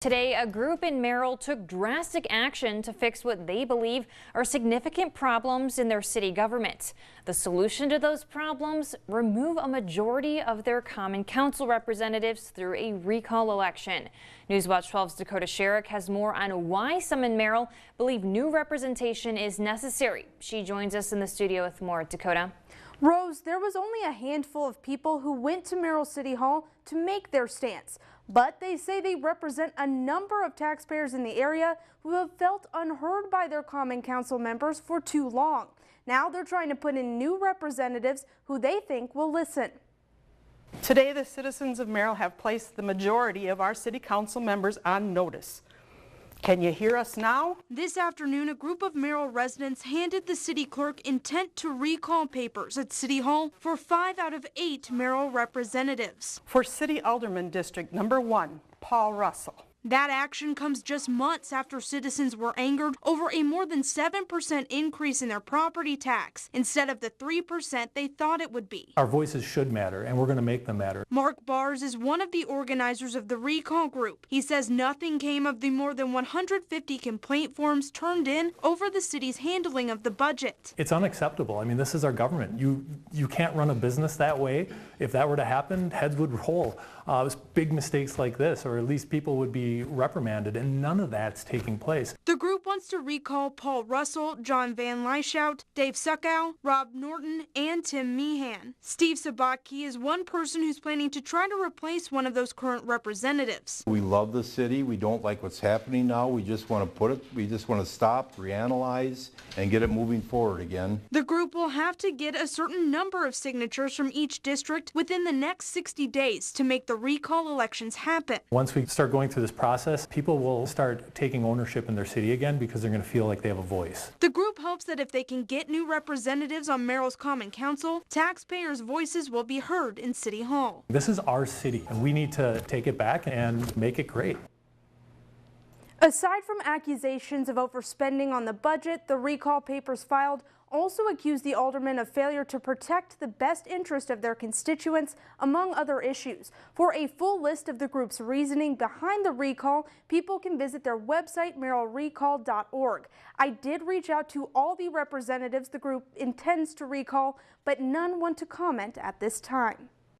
Today, a group in Merrill took drastic action to fix what they believe are significant problems in their city government. The solution to those problems: remove a majority of their common council representatives through a recall election. Newswatch 12's Dakota Sherrick has more on why some in Merrill believe new representation is necessary. She joins us in the studio with more. Dakota. Rose, there was only a handful of people who went to Merrill City Hall to make their stance, but they say they represent a number of taxpayers in the area who have felt unheard by their common council members for too long. Now they're trying to put in new representatives who they think will listen. Today, the citizens of Merrill have placed the majority of our city council members on notice. Can you hear us now? This afternoon, a group of Merrill residents handed the city clerk intent to recall papers at City Hall for 5 out of 8 Merrill representatives. For City Alderman District Number 1, Paul Russell. That action comes just months after citizens were angered over a more than 7% increase in their property tax instead of the 3% they thought it would be. Our voices should matter, and we're going to make them matter. Mark Bars is one of the organizers of the recall group. He says nothing came of the more than 150 complaint forms turned in over the city's handling of the budget. It's unacceptable. I mean, this is our government. You can't run a business that way. If that were to happen, heads would roll. Big mistakes like this, or at least people would be reprimanded, and none of that's taking place. The group wants to recall Paul Russell, John Van Lyshout, Dave Suckow, Rob Norton, and Tim Meehan. Steve Sabotke is one person who's planning to try to replace one of those current representatives. We love the city. We don't like what's happening now. We just want to stop, reanalyze, and get it moving forward again. The group will have to get a certain number of signatures from each district within the next 60 days to make the recall elections happen. Once we start going through this process, people will start taking ownership in their city again because they're going to feel like they have a voice. The group hopes that if they can get new representatives on Merrill's Common Council, taxpayers' voices will be heard in City Hall. This is our city, and we need to take it back and make it great. Aside from accusations of overspending on the budget, the recall papers filed also accused the aldermen of failure to protect the best interest of their constituents, among other issues. For a full list of the group's reasoning behind the recall, people can visit their website, merrillrecall.org. I did reach out to all the representatives the group intends to recall, but none want to comment at this time.